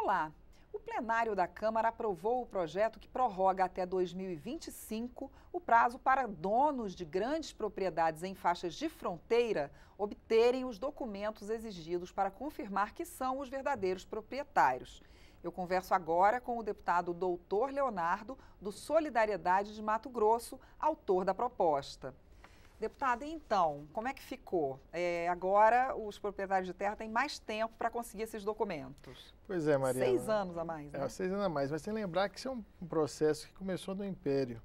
Olá! O plenário da Câmara aprovou o projeto que prorroga até 2025 o prazo para donos de grandes propriedades em faixas de fronteira obterem os documentos exigidos para confirmar que são os verdadeiros proprietários. Eu converso agora com o deputado Doutor Leonardo, do Solidariedade de Mato Grosso, autor da proposta. Deputada, então, como é que ficou? Agora os proprietários de terra têm mais tempo para conseguir esses documentos. Pois é, Mariana. 6 anos a mais, né? 6 anos a mais, mas tem que lembrar que isso é um processo que começou no Império.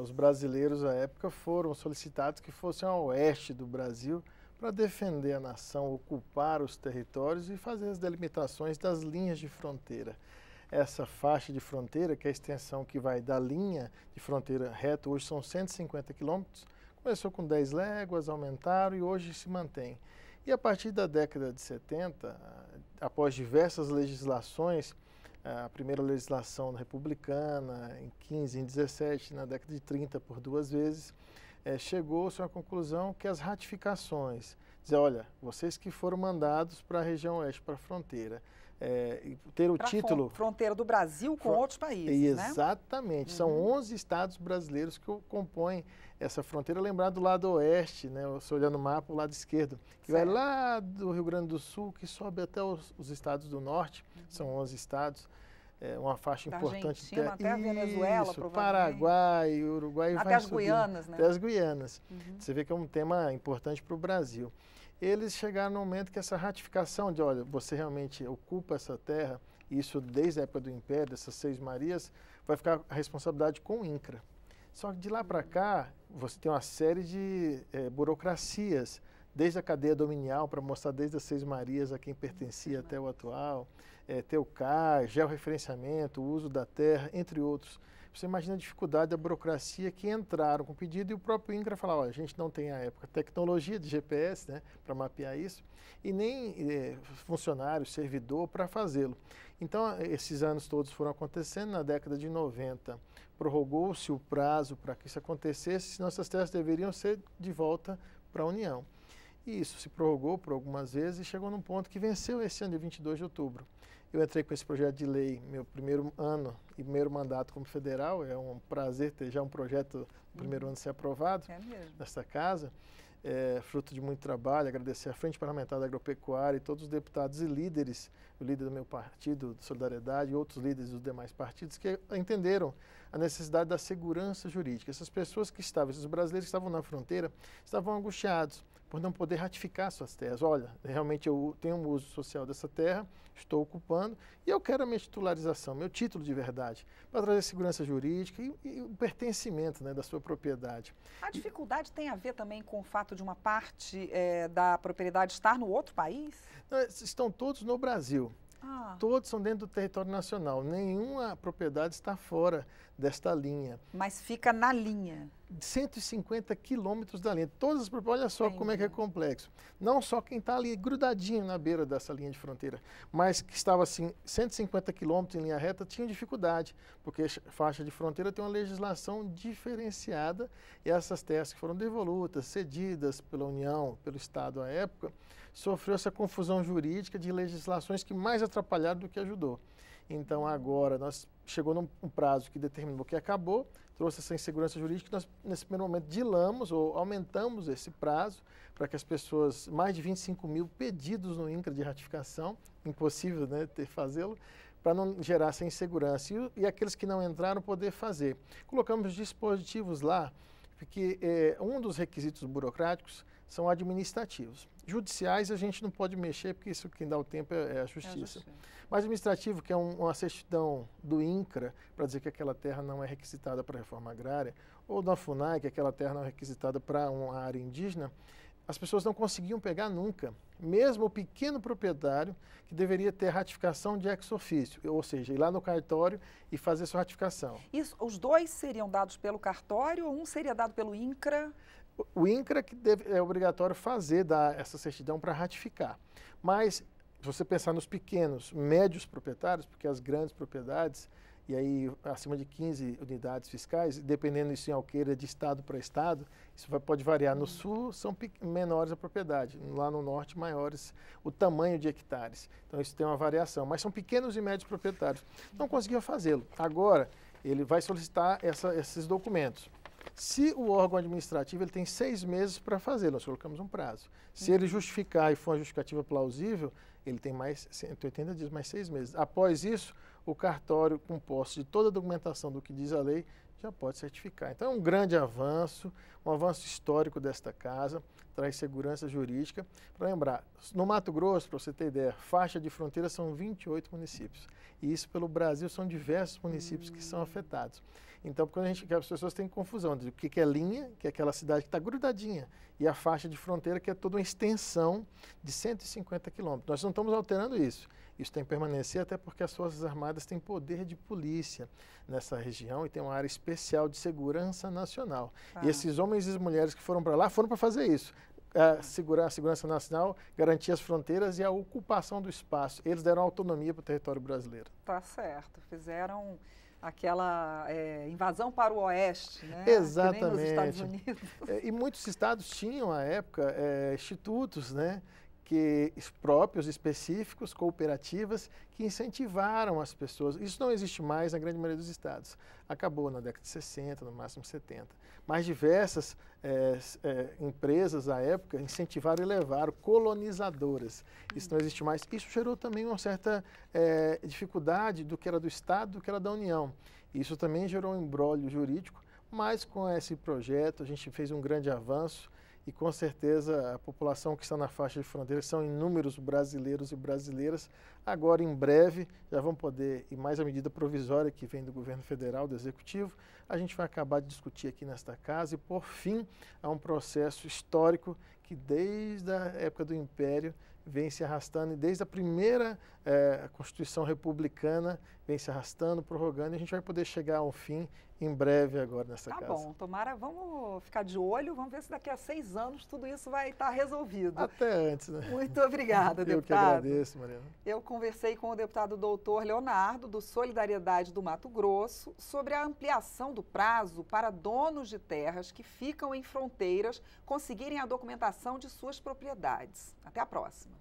Os brasileiros, à época, foram solicitados que fossem ao oeste do Brasil para defender a nação, ocupar os territórios e fazer as delimitações das linhas de fronteira. Essa faixa de fronteira, que é a extensão que vai da linha de fronteira reta, hoje são 150 quilômetros, começou com 10 léguas, aumentaram e hoje se mantém. E a partir da década de 70, após diversas legislações, a primeira legislação republicana, em 15, em 17, na década de 30, por 2 vezes, chegou-se à conclusão que as ratificações, dizer, olha, vocês que foram mandados para a região oeste, para a fronteira, ter o título... Fronteira do Brasil com outros países, né? Exatamente. São 11 estados brasileiros que compõem essa fronteira. Lembrar do lado oeste, né? Você olhando o mapa, o lado esquerdo, que vai lá do Rio Grande do Sul, que sobe até os estados do norte. São 11 estados. Uma faixa da importante. Argentina até a Venezuela, provavelmente. Paraguai, Uruguai. Até as Guianas, né? Até as Guianas. Você vê que é um tema importante para o Brasil. Eles chegaram no momento que essa ratificação de, olha, você realmente ocupa essa terra, isso desde a época do Império, dessas 6 Marias, vai ficar a responsabilidade com o INCRA. Só que de lá para cá, você tem uma série de burocracias, desde a cadeia dominial, para mostrar desde as 6 Marias a quem pertencia até o atual, ter o CAR, georreferenciamento, o uso da terra, entre outros. Você imagina a dificuldade da burocracia que entraram com o pedido e o próprio INCRA falou, olha, a gente não tem à época tecnologia de GPS, né, para mapear isso, e nem funcionário, servidor para fazê-lo. Então, esses anos todos foram acontecendo. Na década de 90, prorrogou-se o prazo para que isso acontecesse, senão essas terras deveriam ser de volta para a União. E isso se prorrogou por algumas vezes e chegou num ponto que venceu esse ano, de 22 de outubro. Eu entrei com esse projeto de lei, meu primeiro ano e primeiro mandato como federal. É um prazer ter já um projeto no primeiro ano ser aprovado nesta casa. Fruto de muito trabalho, agradecer à Frente Parlamentar da Agropecuária e todos os deputados e líderes, o líder do meu partido, do Solidariedade, e outros líderes dos demais partidos, que entenderam a necessidade da segurança jurídica. Essas pessoas que estavam, esses brasileiros que estavam na fronteira, estavam angustiados por não poder ratificar suas terras. Olha, realmente eu tenho um uso social dessa terra, estou ocupando, e eu quero a minha titularização, meu título de verdade, para trazer segurança jurídica e o pertencimento, né, da sua propriedade. A dificuldade tem a ver também com o fato de uma parte da propriedade estar no outro país? Não, estão todos no Brasil. Todos são dentro do território nacional. Nenhuma propriedade está fora desta linha. Mas fica na linha. 150 quilômetros da linha. Todas as propriedades, olha só como é que é complexo. Não só quem está ali grudadinho na beira dessa linha de fronteira, mas que estava assim, 150 quilômetros em linha reta, tinham dificuldade, porque faixa de fronteira tem uma legislação diferenciada e essas terras que foram devolutas, cedidas pela União, pelo Estado à época, sofreu essa confusão jurídica de legislações que mais atrapalharam do que ajudou. Então agora nós chegou num prazo que determinou que acabou, trouxe essa insegurança jurídica, nós nesse primeiro momento dilamos ou aumentamos esse prazo para que as pessoas, mais de 25 mil pedidos no INCRA de ratificação, impossível, né, fazê-lo, para não gerar essa insegurança e aqueles que não entraram poder fazer. Colocamos dispositivos lá, porque um dos requisitos burocráticos são administrativos. Judiciais a gente não pode mexer, porque isso quem dá o tempo é a justiça. Mas administrativo, que é uma certidão do INCRA, para dizer que aquela terra não é requisitada para a reforma agrária, ou da FUNAI, que aquela terra não é requisitada para uma área indígena, as pessoas não conseguiam pegar nunca. Mesmo o pequeno proprietário, que deveria ter ratificação de ex officio, ou seja, ir lá no cartório e fazer sua ratificação. Isso, os dois seriam dados pelo cartório ou um seria dado pelo INCRA? O INCRA que é obrigatório dar essa certidão para ratificar. Mas, se você pensar nos pequenos, médios proprietários, porque as grandes propriedades, e aí acima de 15 unidades fiscais, dependendo se em Alqueira de estado para estado, isso pode variar. No sul são menores a propriedade, lá no norte maiores o tamanho de hectares. Então isso tem uma variação, mas são pequenos e médios proprietários. Não conseguiu fazê-lo. Agora ele vai solicitar esses documentos. Se o órgão administrativo ele tem 6 meses para fazê-lo, nós colocamos um prazo. Se ele justificar e for uma justificativa plausível, ele tem mais 180 dias, mais 6 meses. Após isso, o cartório, com posse de toda a documentação do que diz a lei, já pode certificar. Então é um grande avanço, um avanço histórico desta casa, traz segurança jurídica. Para lembrar, no Mato Grosso, para você ter ideia, faixa de fronteira são 28 municípios. E isso pelo Brasil são diversos municípios que são afetados. Então, quando as pessoas têm confusão de o que é linha, que é aquela cidade que está grudadinha, e a faixa de fronteira, que é toda uma extensão de 150 quilômetros. Nós não estamos alterando isso. Isso tem que permanecer até porque as Forças Armadas têm poder de polícia nessa região e tem uma área especial de segurança nacional. E esses homens e mulheres que foram para lá foram para fazer isso. Segurar a segurança nacional, garantir as fronteiras e a ocupação do espaço. Eles deram autonomia para o território brasileiro. Tá certo. Fizeram aquela invasão para o oeste, né? Exatamente. Que nem nos Estados Unidos. E muitos estados tinham, à época, institutos, né? Próprios, específicos, cooperativas, que incentivaram as pessoas. Isso não existe mais na grande maioria dos estados. Acabou na década de 60, no máximo 70. Mas diversas empresas, à época, incentivaram e levaram, colonizadoras. Isso não existe mais. Isso gerou também uma certa dificuldade do que era do estado, do que era da União. Isso também gerou um imbróglio jurídico, mas com esse projeto a gente fez um grande avanço. E com certeza a população que está na faixa de fronteira são inúmeros brasileiros e brasileiras. Agora, em breve, já vão poder, e mais a medida provisória que vem do governo federal, do executivo, a gente vai acabar de discutir aqui nesta casa e por fim a um processo histórico que desde a época do Império vem se arrastando e desde a primeira Constituição Republicana vem se arrastando, prorrogando, e a gente vai poder chegar ao fim em breve agora nessa casa. Tá bom, tomara, vamos ficar de olho, vamos ver se daqui a 6 anos tudo isso vai estar resolvido. Até antes, né? Muito obrigada, deputado. Eu que agradeço, Mariana. Eu conversei com o deputado doutor Leonardo, do Solidariedade do Mato Grosso, sobre a ampliação do prazo para donos de terras que ficam em fronteiras conseguirem a documentação de suas propriedades. Até a próxima.